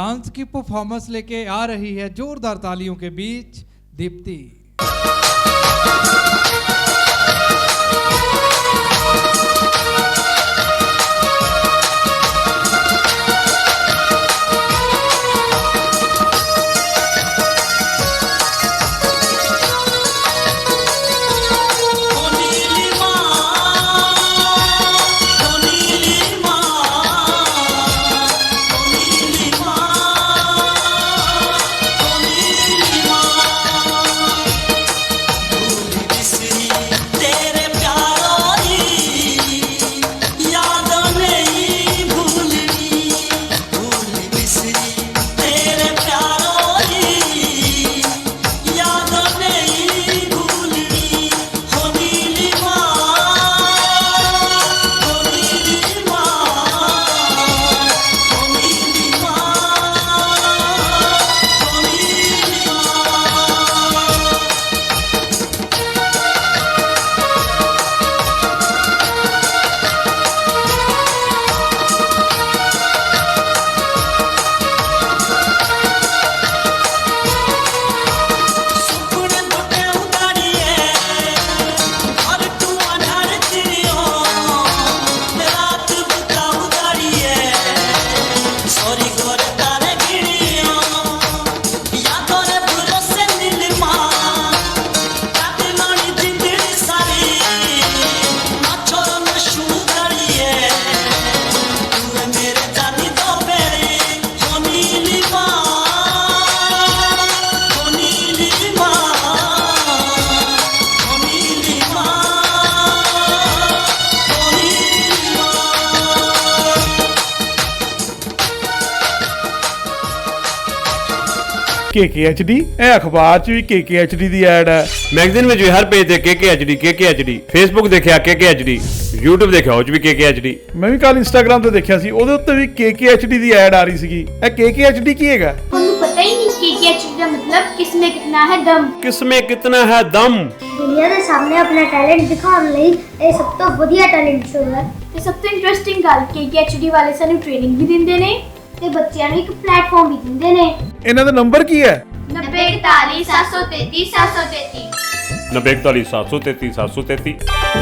Dance की performance लेके आ रही है जोरदार तालियों के बीच दीप्ति। KKHD ਇਹ ਅਖਬਾਰ 'ਚ ਵੀ KKHD ਦੀ ਐਡ ਹੈ, ਮੈਗਜ਼ੀਨ ਵਿੱਚ ਵੀ ਹਰ ਪੇਜ ਤੇ KKHD, ਫੇਸਬੁੱਕ ਦੇਖਿਆ KKHD, YouTube ਦੇਖਿਆ ਉਹ 'ਚ ਵੀ KKHD। ਮੈਂ ਵੀ ਕੱਲ ਇੰਸਟਾਗ੍ਰਾਮ ਤੇ ਦੇਖਿਆ ਸੀ, ਉਹਦੇ ਉੱਤੇ ਵੀ KKHD ਦੀ ਐਡ ਆ ਰਹੀ ਸੀਗੀ। ਇਹ KKHD ਕੀ ਹੈਗਾ? ਤੁਹਾਨੂੰ ਪਤਾ ਹੀ ਨਹੀਂ KKHD ਦਾ ਮਤਲਬ ਕਿਸਮੇ ਕਿਤਨਾ ਹੈ ਦਮ। ਕਿਸਮੇ ਕਿਤਨਾ ਹੈ ਦਮ। ਦੁਨੀਆ ਦੇ ਸਾਹਮਣੇ ਆਪਣਾ ਟੈਲੈਂਟ ਦਿਖਾਉਣ ਲਈ ਇਹ ਸਭ ਤੋਂ ਵਧੀਆ ਟੈਲੈਂਟ ਸ਼ੋਅ ਹੈ। ਤੇ ਸਭ ਤੋਂ ਇੰਟਰਸਟਿੰਗ ਗੱਲ KKHD ਵਾਲੇ ਸਾਨੂੰ ਟ੍ਰੇਨਿੰਗ ਵੀ ਦਿੰਦੇ ਨੇ ਤੇ ਬੱਚਿਆਂ ਨੂੰ ਇੱਕ ਪਲੇਟਫਾਰਮ ਵੀ ਦਿੰਦੇ ਨੇ। ਇਹਨਾਂ ਦਾ ਨੰਬਰ ਕੀ ਹੈ? 9041 733 733 9041 733 733।